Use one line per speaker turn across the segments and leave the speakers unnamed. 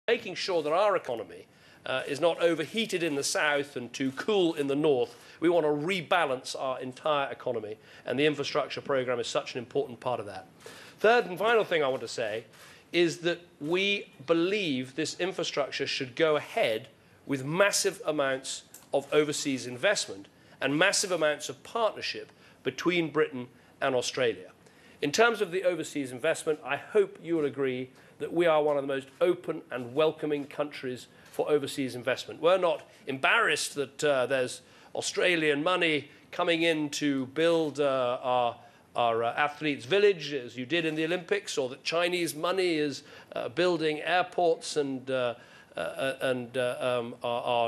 making sure that our economy is not overheated in the south and too cool in the north. We want to rebalance our entire economy, and the infrastructure programme is such an important part of that. Third and final thing I want to say is that we believe this infrastructure should go ahead with massive amounts of overseas investment and massive amounts of partnership between Britain and Australia. In terms of the overseas investment, I hope you will agree that we are one of the most open and welcoming countries for overseas investment. We're not embarrassed that there's Australian money coming in to build our athletes' village, as you did in the Olympics, or that Chinese money is building airports and our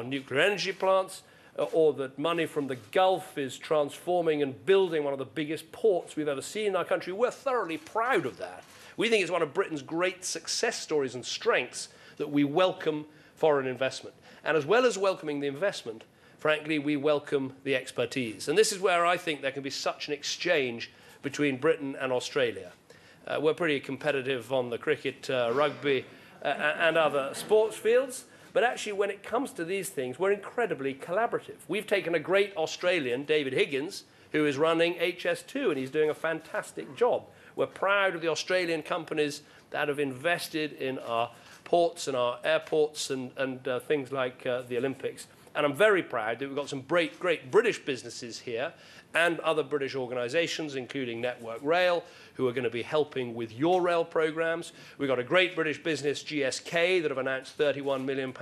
nuclear energy plants, or that money from the Gulf is transforming and building one of the biggest ports we've ever seen in our country. We're thoroughly proud of that. We think it's one of Britain's great success stories and strengths that we welcome foreign investment. And as well as welcoming the investment, frankly, we welcome the expertise. And this is where I think there can be such an exchange between Britain and Australia. We're pretty competitive on the cricket, rugby, and other sports fields. But actually, when it comes to these things, we're incredibly collaborative. We've taken a great Australian, David Higgins, who is running HS2, and he's doing a fantastic job. We're proud of the Australian companies that have invested in our ports and our airports and things like the Olympics. And I'm very proud that we've got some great British businesses here and other British organisations, including Network Rail, who are going to be helping with your rail programmes. We've got a great British business, GSK, that have announced £31 million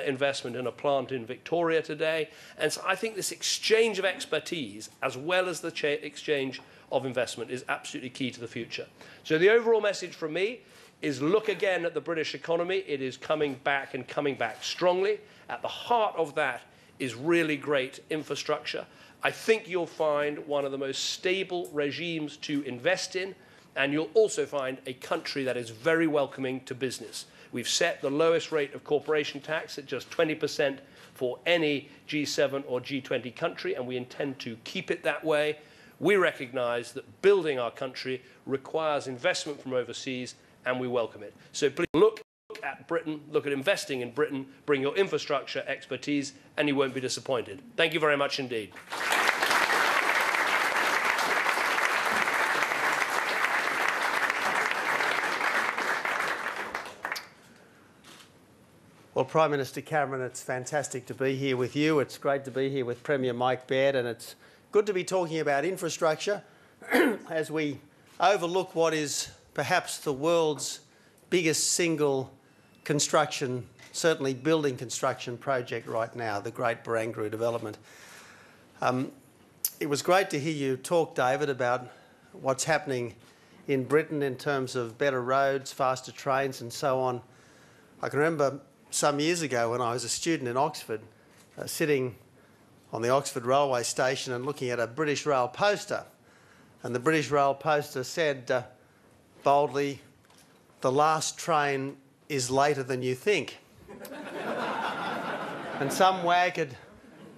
investment in a plant in Victoria today. And so I think this exchange of expertise, as well as the exchange of investment, is absolutely key to the future. So the overall message from me is look again at the British economy. It is coming back and coming back strongly. At the heart of that is really great infrastructure. I think you'll find one of the most stable regimes to invest in, and you'll also find a country that is very welcoming to business. We've set the lowest rate of corporation tax at just 20% for any G7 or G20 country, and we intend to keep it that way. We recognise that building our country requires investment from overseas, and we welcome it. So please look at Britain, look at investing in Britain, bring your infrastructure expertise, and you won't be disappointed. Thank you very much indeed.
Well, Prime Minister Cameron, it's fantastic to be here with you. It's great to be here with Premier Mike Baird, and it's good to be talking about infrastructure as we overlook what is perhaps the world's biggest single construction, certainly building construction project right now, the Great Barangaroo development. It was great to hear you talk, David, about what's happening in Britain in terms of better roads, faster trains and so on. I can remember some years ago when I was a student in Oxford, sitting on the Oxford railway station and looking at a British Rail poster. And the British Rail poster said boldly, "The last train is later than you think." And some wag had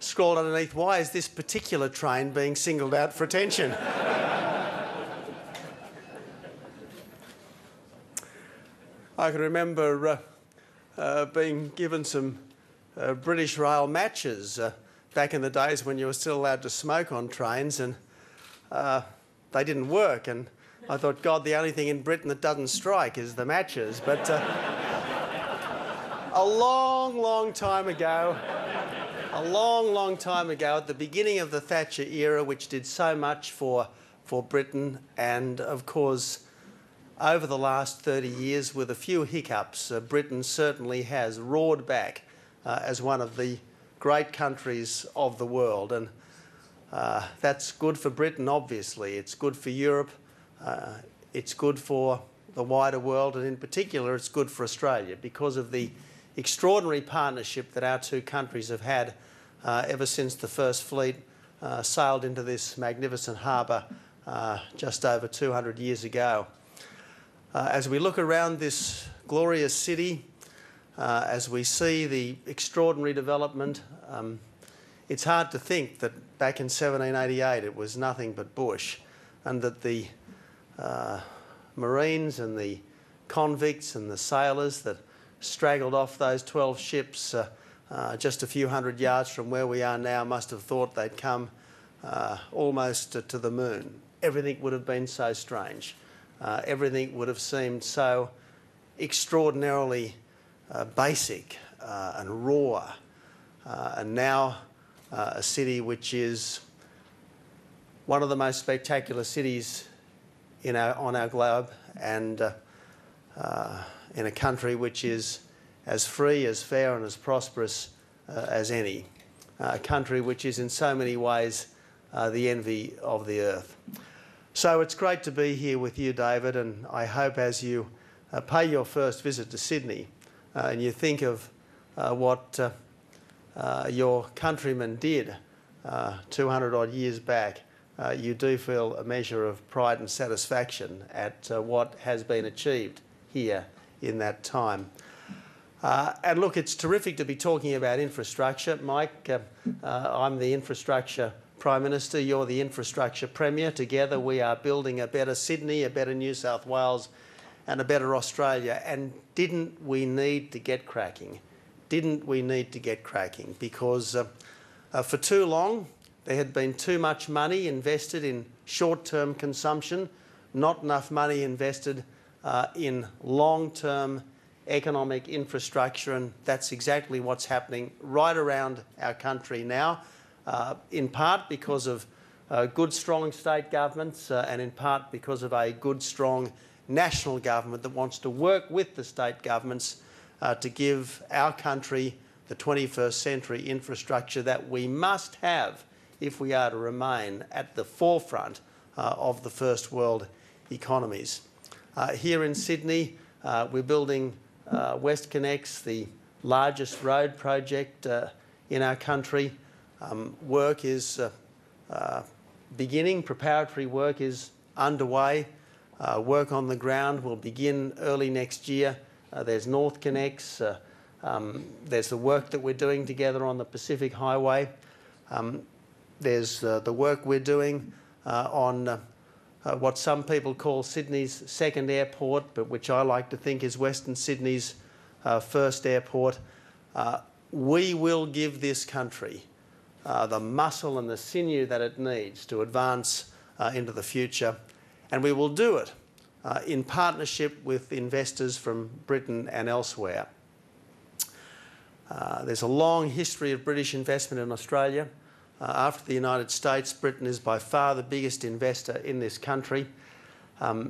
scrawled underneath, "Why is this particular train being singled out for attention?" I can remember being given some British Rail matches back in the days when you were still allowed to smoke on trains, and they didn't work. And I thought, God, the only thing in Britain that doesn't strike is the matches. But a long time ago, at the beginning of the Thatcher era, which did so much for Britain, and of course, over the last 30 years, with a few hiccups, Britain certainly has roared back as one of the great countries of the world. And that's good for Britain, obviously. It's good for Europe. It's good for the wider world. And in particular, it's good for Australia because of the extraordinary partnership that our two countries have had ever since the First Fleet sailed into this magnificent harbour just over 200 years ago. As we look around this glorious city, as we see the extraordinary development, it's hard to think that back in 1788 it was nothing but bush, and that the Marines and the convicts and the sailors that straggled off those 12 ships just a few hundred yards from where we are now must have thought they'd come almost to the moon. Everything would have been so strange. Everything would have seemed so extraordinarily basic and raw. And now a city which is one of the most spectacular cities on our globe, and in a country which is as free, as fair and as prosperous as any. A country which is in so many ways the envy of the earth. So it's great to be here with you, David, and I hope as you pay your first visit to Sydney and you think of what your countrymen did 200 odd years back, you do feel a measure of pride and satisfaction at what has been achieved here in that time. And look, it's terrific to be talking about infrastructure. Mike, I'm the Infrastructure Prime Minister, you're the Infrastructure Premier. Together we are building a better Sydney, a better New South Wales and a better Australia. And didn't we need to get cracking? Didn't we need to get cracking? Because for too long there had been too much money invested in short-term consumption, not enough money invested in long-term economic infrastructure, and that's exactly what's happening right around our country now, in part because of good, strong state governments and in part because of a good, strong national government that wants to work with the state governments to give our country the 21st century infrastructure that we must have if we are to remain at the forefront of the first world economies. Here in Sydney, we're building WestConnex, the largest road project in our country. Work is beginning, preparatory work is underway. Work on the ground will begin early next year. There's NorthConnex, there's the work that we're doing together on the Pacific Highway. There's the work we're doing on what some people call Sydney's second airport, but which I like to think is Western Sydney's first airport. We will give this country the muscle and the sinew that it needs to advance into the future, and we will do it in partnership with investors from Britain and elsewhere. There's a long history of British investment in Australia. After the United States, Britain is by far the biggest investor in this country.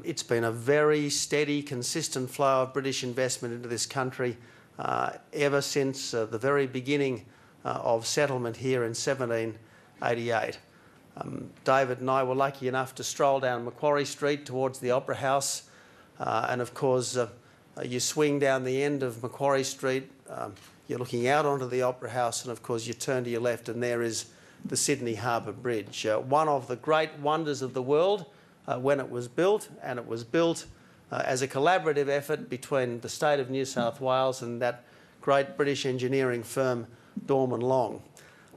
It's been a very steady, consistent flow of British investment into this country ever since the very beginning of settlement here in 1788. David and I were lucky enough to stroll down Macquarie Street towards the Opera House, and of course you swing down the end of Macquarie Street, you're looking out onto the Opera House, and of course you turn to your left and there is the Sydney Harbour Bridge, one of the great wonders of the world when it was built, and it was built as a collaborative effort between the state of New South Wales and that great British engineering firm Dorman Long.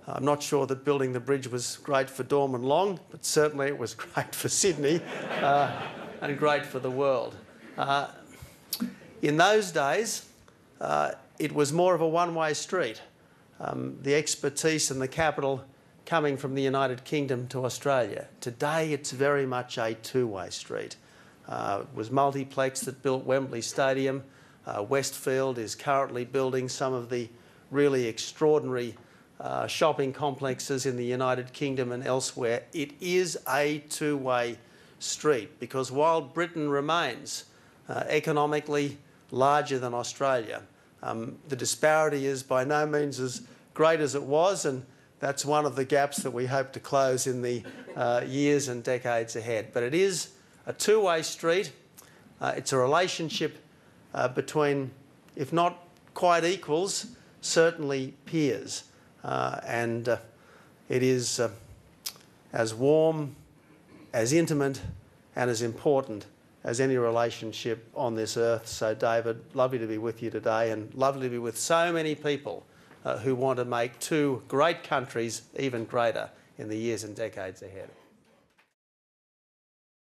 I'm not sure that building the bridge was great for Dorman Long, but certainly it was great for Sydney and great for the world. In those days, it was more of a one-way street. The expertise and the capital coming from the United Kingdom to Australia. Today, it's very much a two-way street. It was Multiplex that built Wembley Stadium. Westfield is currently building some of the really extraordinary shopping complexes in the United Kingdom and elsewhere. It is a two-way street because while Britain remains economically larger than Australia, the disparity is by no means as great as it was, and that's one of the gaps that we hope to close in the years and decades ahead. But it is a two-way street. It's a relationship between, if not quite equals, certainly peers. And it is as warm, as intimate and as important as any relationship on this earth. So David, lovely to be with you today, and lovely to be with so many people who want to make two great countries even greater in the years and decades ahead.